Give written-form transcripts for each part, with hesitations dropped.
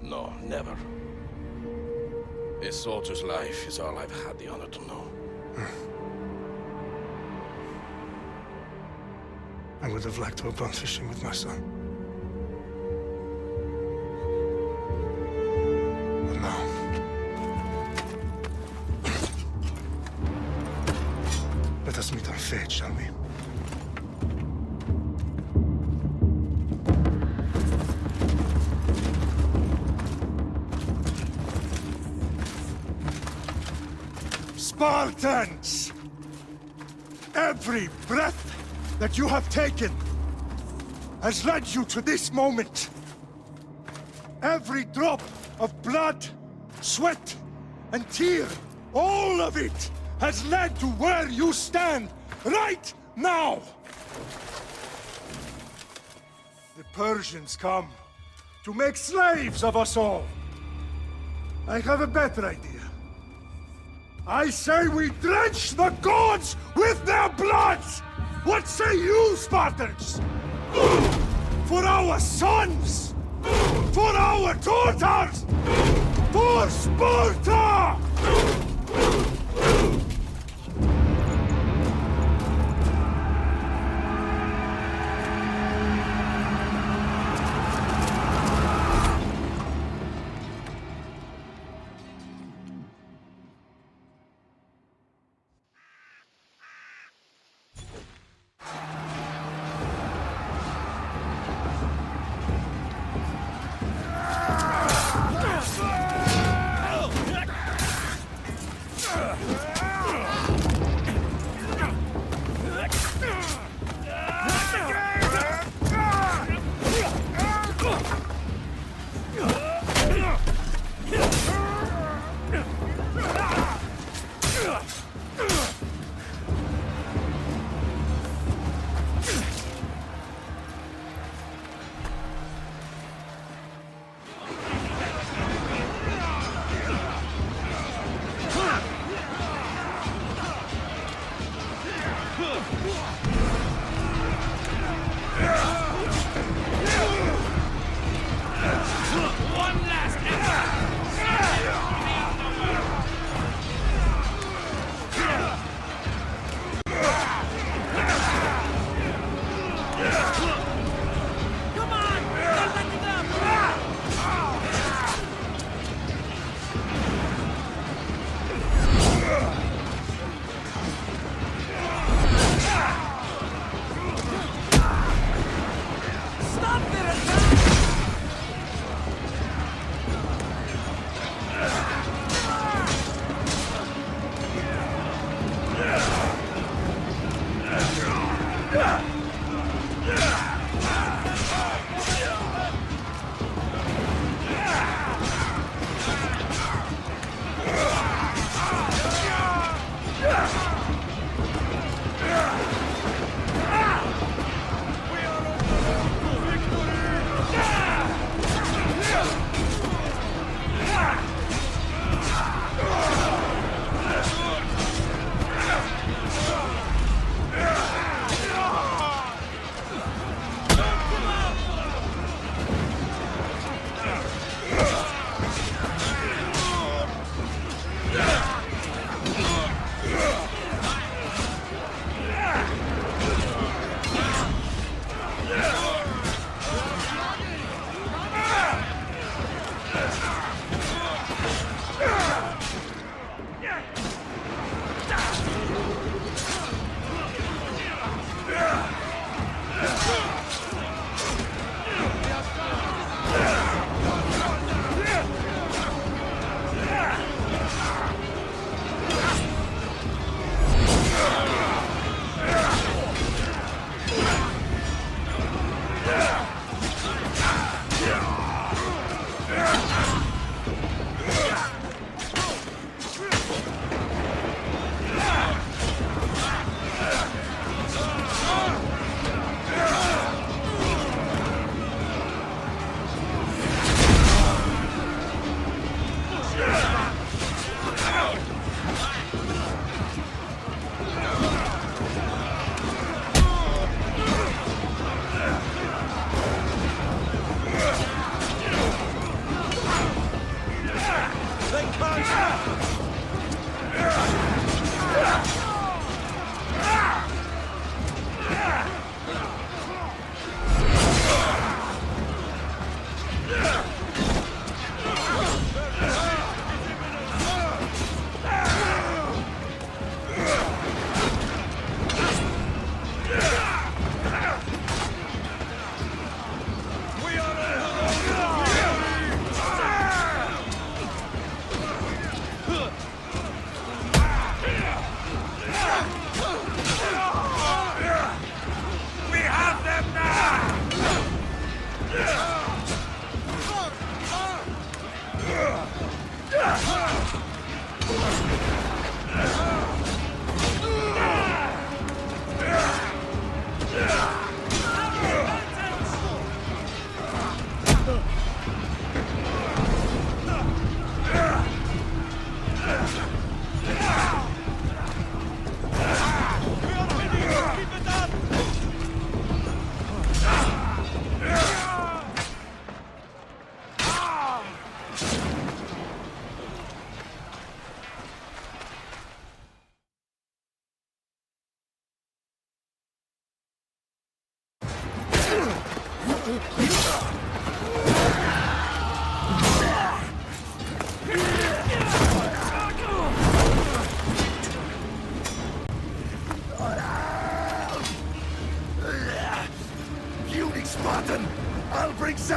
No, never. A soldier's life is all I've had the honor to know. I would have liked to have gone fishing with my son. But now... Let us meet on fate, shall we? Spartans! Every breath that you have taken has led you to this moment. Every drop of blood, sweat, and tear, all of it has led to where you stand right now. The Persians come to make slaves of us all. I have a better idea. I say we drench the gods with their blood! What say you, Spartans? For our sons! For our daughters! For Sparta!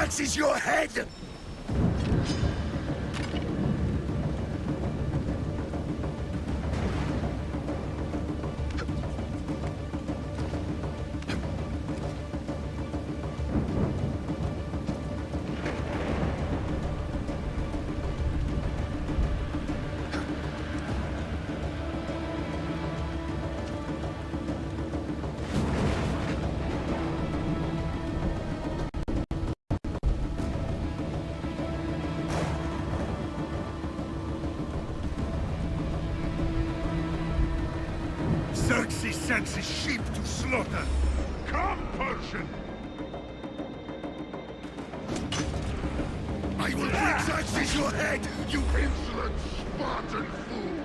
Xerxes your head! Xerxes sends his sheep to slaughter. Come, Persian! I will bring Xerxes your head, you insolent Spartan fool!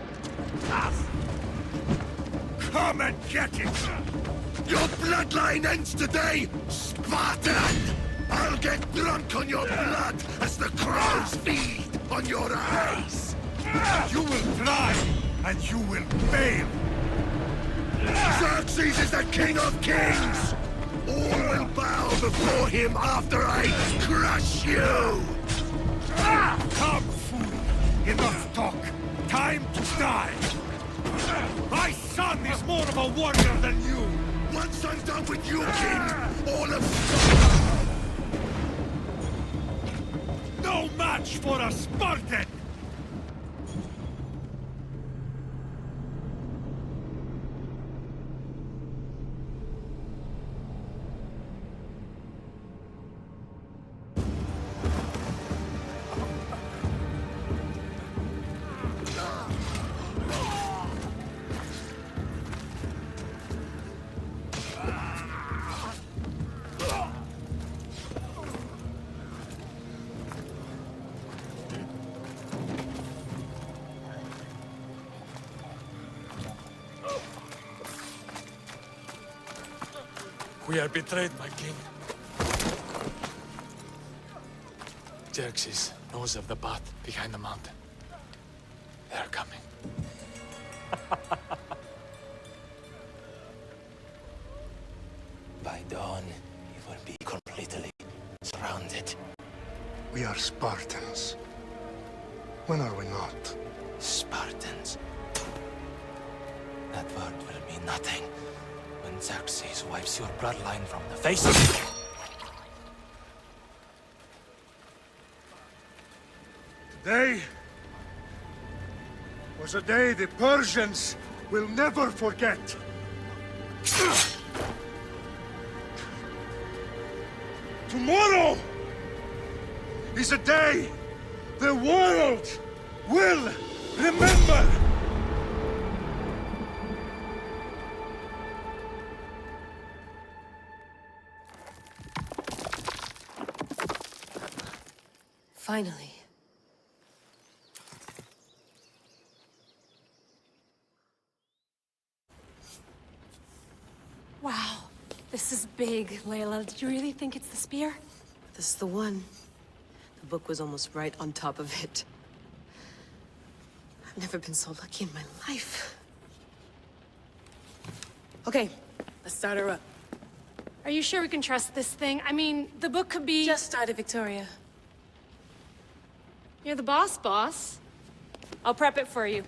Come and get it! Your bloodline ends today, Spartan! I'll get drunk on your blood as the crows feed on your eyes! You will try, and you will fail! Xerxes is the king of kings! All will bow before him after I crush you! Come, fool! Enough talk! Time to die! My son is more of a warrior than you! Once I'm done with you, king, all of Sparta! No match for a Spartan! We are betrayed, my king. Xerxes knows of the path behind the mountain. They're coming. By dawn, you will be completely surrounded. We are Spartans. When are we not? Spartans. That word will mean nothing when Xerxes wipes your bloodline from the face of it. Today was a day the Persians will never forget. Tomorrow is a day the world will remember. Finally. Wow, this is big, Layla. Did you really think it's the spear? This is the one. The book was almost right on top of it. I've never been so lucky in my life. Okay, let's start her up. Are you sure we can trust this thing? I mean, the book could be... Just started, Victoria. You're the boss. I'll prep it for you.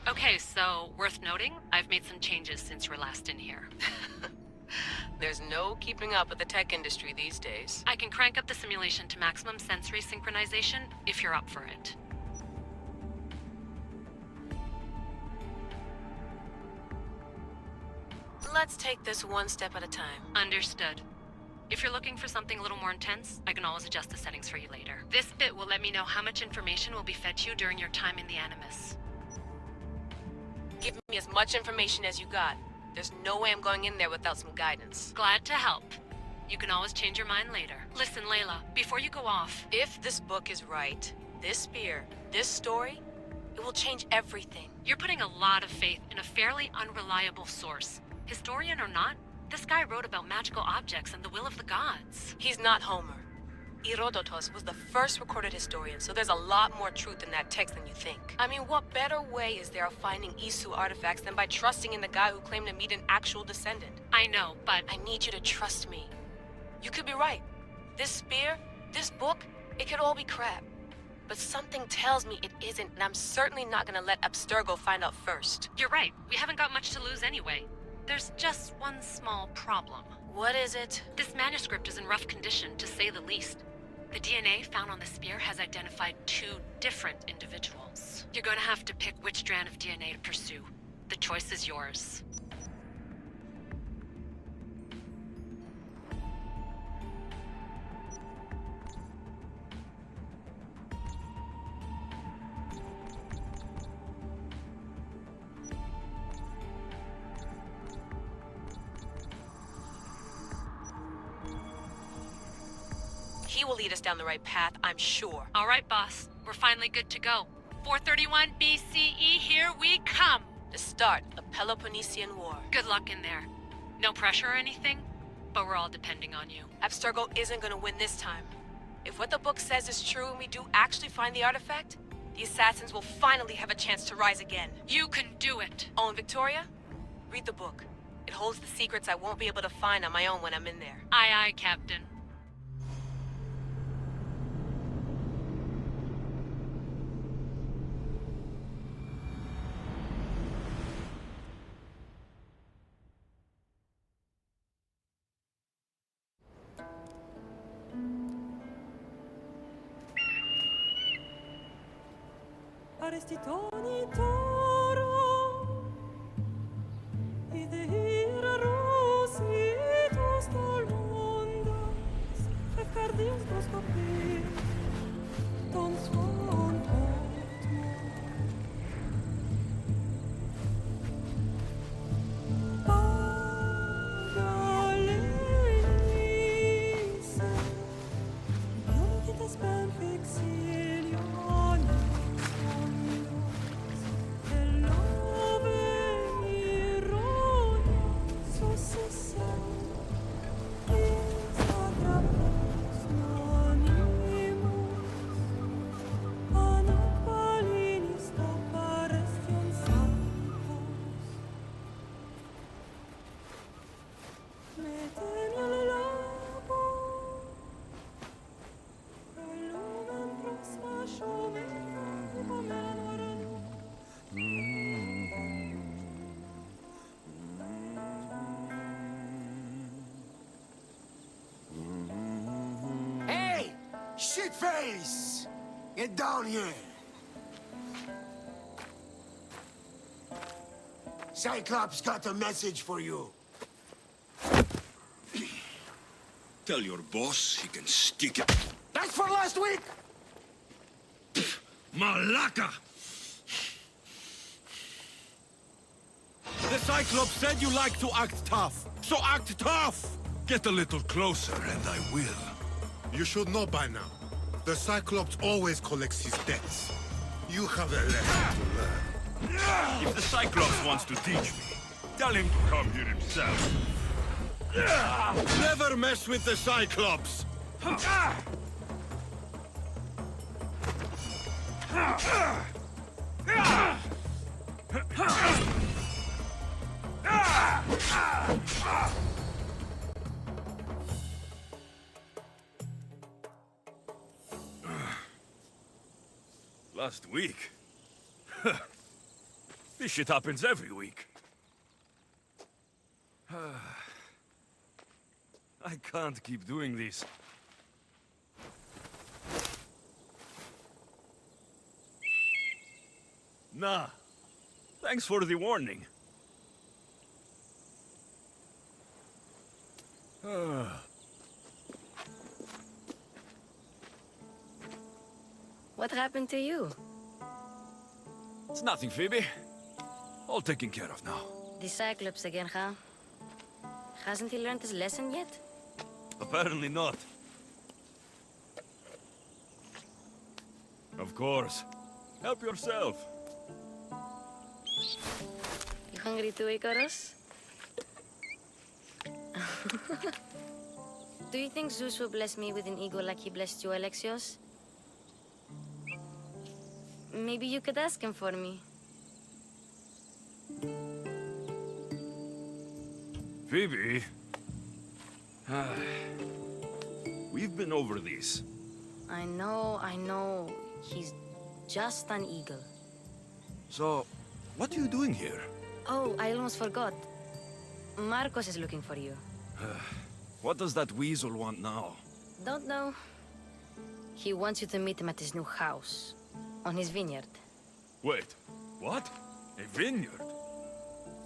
Okay, so worth noting, I've made some changes since you were last in here. There's no keeping up with the tech industry these days. I can crank up the simulation to maximum sensory synchronization if you're up for it. Let's take this one step at a time. Understood. If you're looking for something a little more intense, I can always adjust the settings for you later. This bit will let me know how much information will be fed to you during your time in the Animus. Give me as much information as you got. There's no way I'm going in there without some guidance. Glad to help. You can always change your mind later. Listen, Layla, before you go off... If this book is right, this spear, this story, it will change everything. You're putting a lot of faith in a fairly unreliable source. Historian or not, this guy wrote about magical objects and the will of the gods. He's not Homer. Herodotus was the first recorded historian, so there's a lot more truth in that text than you think. I mean, what better way is there of finding Isu artifacts than by trusting in the guy who claimed to meet an actual descendant? I know, but I need you to trust me. You could be right. This spear, this book, it could all be crap. But something tells me it isn't, and I'm certainly not gonna let Abstergo find out first. you're right. We haven't got much to lose anyway. There's just one small problem. What is it? This manuscript is in rough condition, to say the least. The DNA found on the spear has identified 2 different individuals. You're gonna have to pick which strand of DNA to pursue. The choice is yours. He will lead us down the right path, I'm sure. All right, boss. We're finally good to go. 431 BCE, here we come! The start of the Peloponnesian War. Good luck in there. No pressure or anything, but we're all depending on you. Abstergo isn't gonna win this time. If what the book says is true and we do actually find the artifact, the assassins will finally have a chance to rise again. You can do it! Oh, and Victoria? Read the book. It holds the secrets I won't be able to find on my own when I'm in there. Aye, aye, Captain. Arestitoni toro, idehira rositos tolmondas, efcardios proskopir, ton svon potmo. Pagalese, ionitas ben vexilionis. Shitface! Get down here! Cyclops got a message for you. Tell your boss he can stick it. That's for last week! Malaka! The Cyclops said you like to act tough, so act tough! Get a little closer and I will. You should know by now. The Cyclops always collects his debts. You have a lesson to learn. If the Cyclops wants to teach me, tell him to come here himself. Never mess with the Cyclops! Last week? This shit happens every week. I can't keep doing this. Nah. Thanks for the warning. What happened to you? It's nothing, Phoebe. All taken care of now. The Cyclops again, huh? Hasn't he learned his lesson yet? Apparently not. Of course. Help yourself. You hungry too, Icarus? Do you think Zeus will bless me with an ego like he blessed you, Alexios? Maybe you could ask him for me. Phoebe. We've been over this. I know. He's just an eagle. So, what are you doing here? Oh, I almost forgot. Marcos is looking for you. What does that weasel want now? Don't know. He wants you to meet him at his new house. On his vineyard. Wait, what? A vineyard?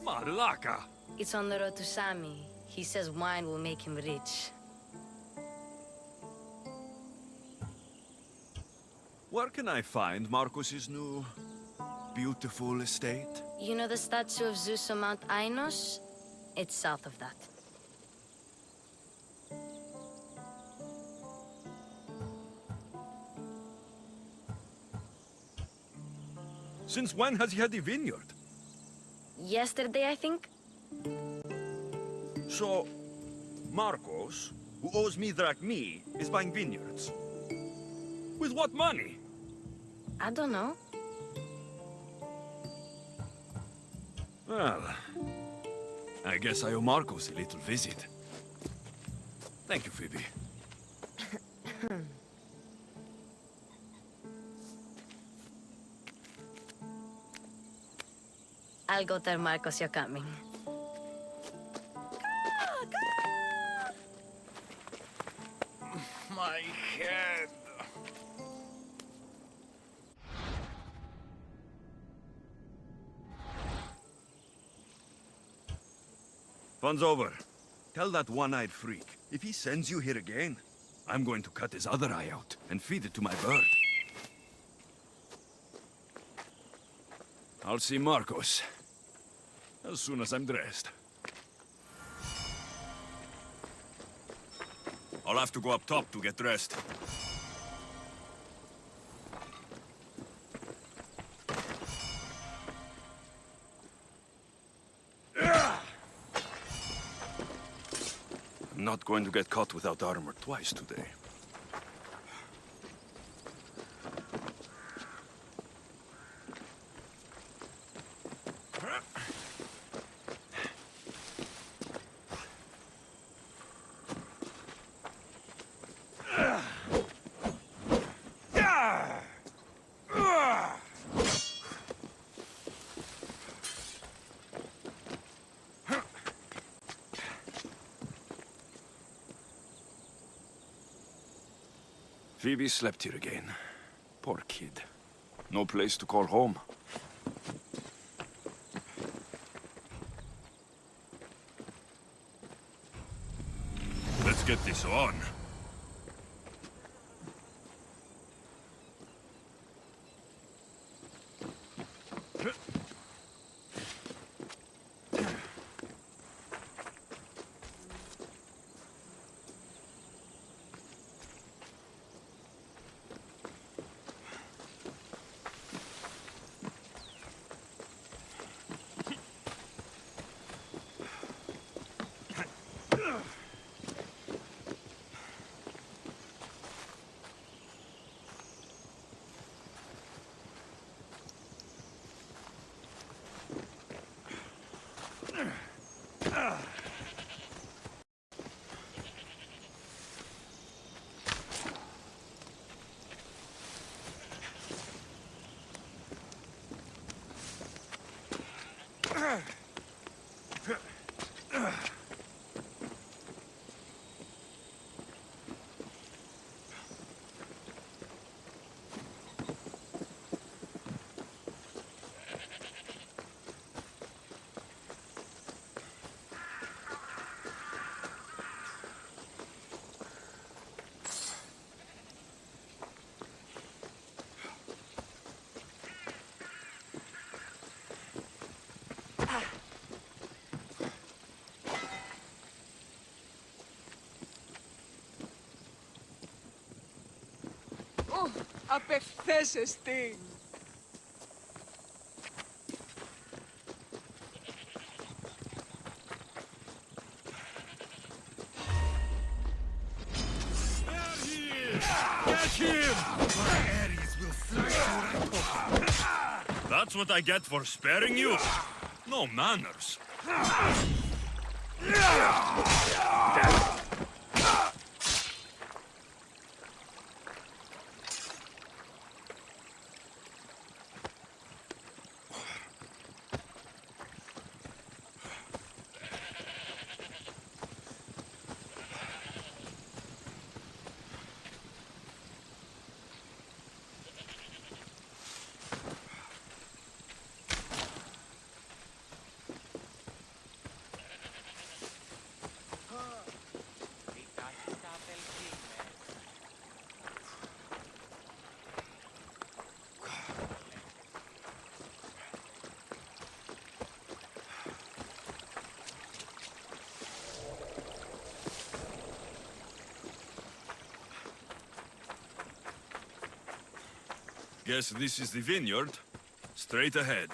Malaka! It's on the road to Sami. He says wine will make him rich. Where can I find Marcos's new, beautiful estate? You know the statue of Zeus on Mount Ainos? It's south of that. Since when has he had a vineyard? Yesterday, I think? So, Marcos, who owes me drachmi, is buying vineyards. With what money? I don't know. Well, I guess I owe Marcos a little visit. Thank you, Phoebe. I'll go tell Marcos you're coming. My head. Fun's over. Tell that one-eyed freak, if he sends you here again, I'm going to cut his other eye out and feed it to my bird. I'll see Marcos as soon as I'm dressed. I'll have to go up top to get dressed. I'm not going to get caught without armor twice today. Phoebe slept here again. Poor kid. No place to call home. Let's get this on. Απεχθέσεστη. Get him! My Ares will slice your apple. That's what I get for sparing you? No manners. Guess this is the vineyard. Straight ahead.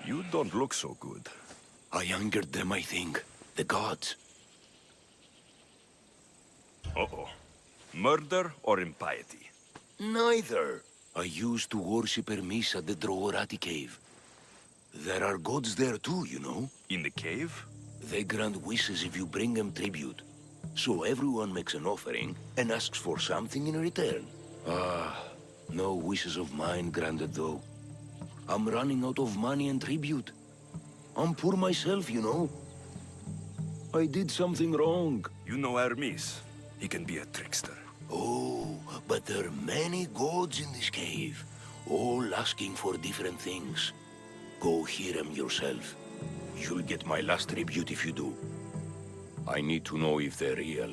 You don't look so good. I angered them, I think. The gods. Uh-oh. Murder or impiety? Neither. I used to worship Hermes at the Drogorati cave. There are gods there too, you know. In the cave? They grant wishes if you bring them tribute. So everyone makes an offering and asks for something in return. No wishes of mine granted though. I'm running out of money and tribute. I'm poor myself, you know. I did something wrong. You know Hermes. He can be a trickster. Oh, but there are many gods in this cave, all asking for different things. Go hear them yourself. You'll get my last tribute if you do. I need to know if they're real.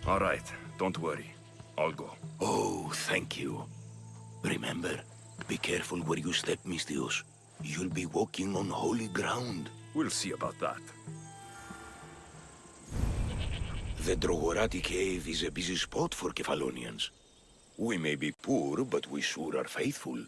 All right, don't worry. I'll go. Oh, thank you. Remember, be careful where you step, Mistios. You'll be walking on holy ground. We'll see about that. The Drogorati cave is a busy spot for Kefalonians. We may be poor, but we sure are faithful.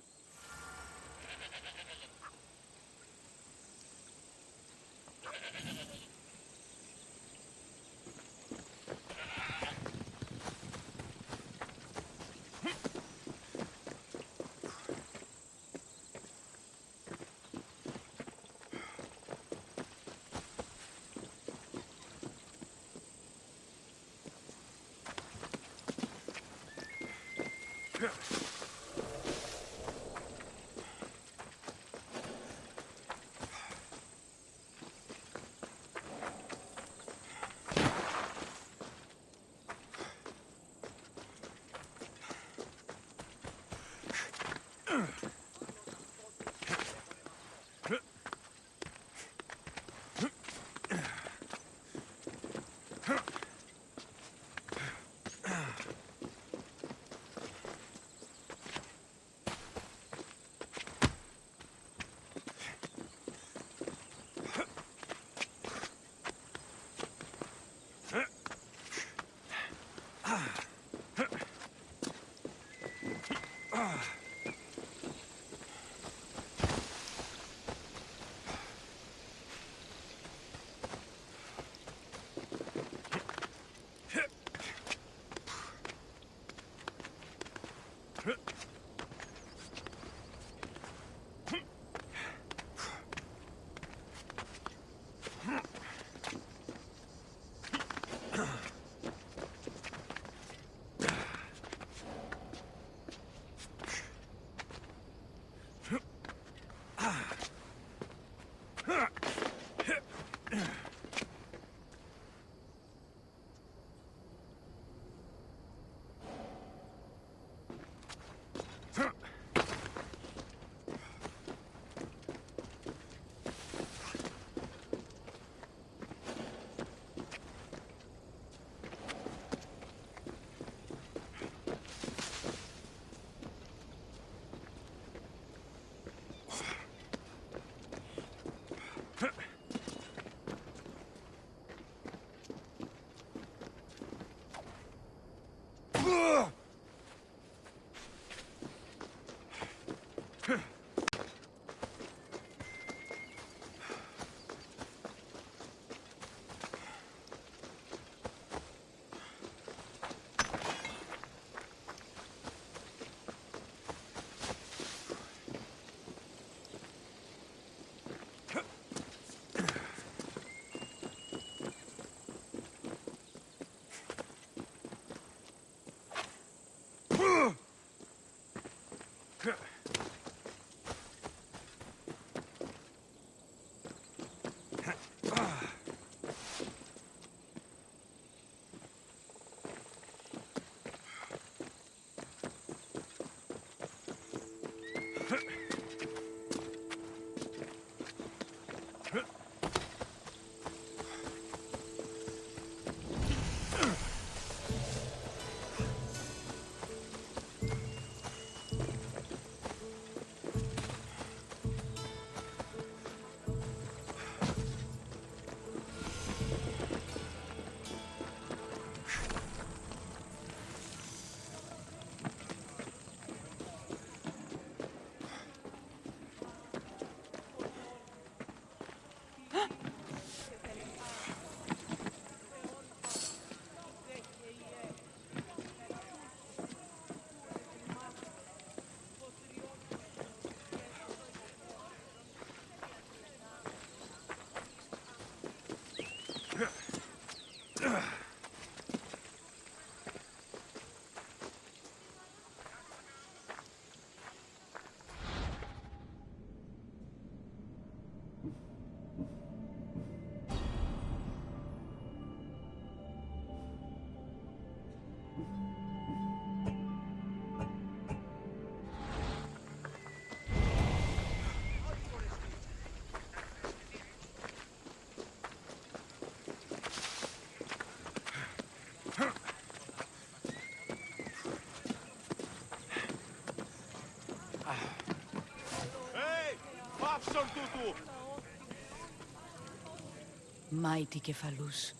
Mighty Kephalus,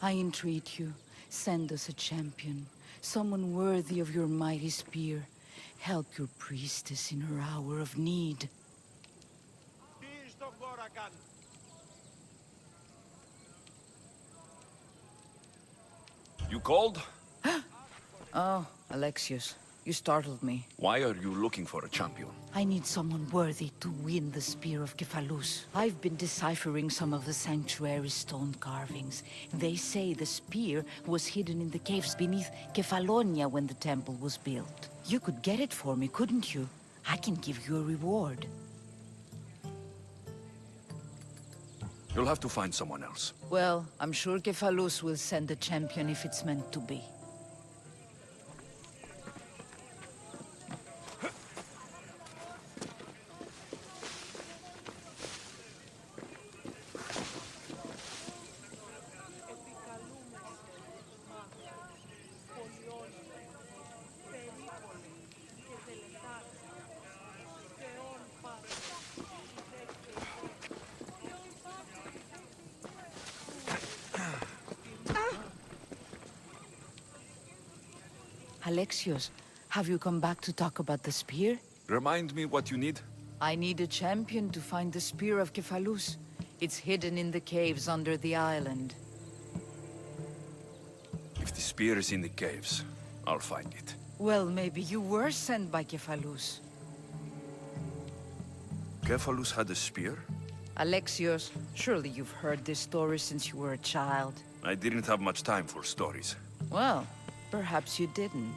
I entreat you, send us a champion, someone worthy of your mighty spear. Help your priestess in her hour of need. You called? Oh, Alexios, you startled me. Why are you looking for a champion? I need someone worthy to win the Spear of Kephalus. I've been deciphering some of the sanctuary's stone carvings. They say the spear was hidden in the caves beneath Kefalonia when the temple was built. You could get it for me, couldn't you? I can give you a reward. You'll have to find someone else. Well, I'm sure Kephalus will send a champion if it's meant to be. Alexios, have you come back to talk about the spear? Remind me what you need? I need a champion to find the Spear of Kephalus. It's hidden in the caves under the island. If the spear is in the caves, I'll find it. Well, maybe you were sent by Kephalus. Kephalus had a spear? Alexios, surely you've heard this story since you were a child. I didn't have much time for stories. Well, perhaps you didn't.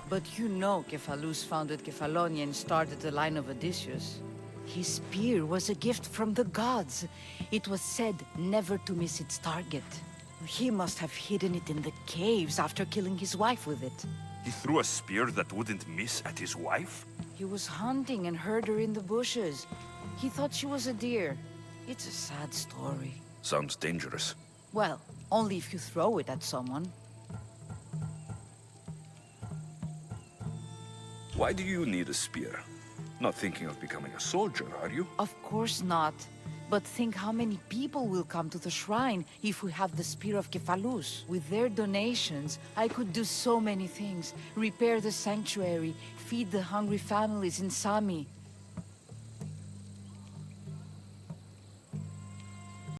But you know Kephalus founded Kefalonia and started the line of Odysseus. His spear was a gift from the gods. It was said never to miss its target. He must have hidden it in the caves after killing his wife with it. He threw a spear that wouldn't miss at his wife? He was hunting and heard her in the bushes. He thought she was a deer. It's a sad story. Sounds dangerous. Well, only if you throw it at someone. Why do you need a spear? Not thinking of becoming a soldier, are you? Of course not. But think how many people will come to the shrine if we have the Spear of Kefalus. With their donations, I could do so many things. Repair the sanctuary, feed the hungry families in Sami.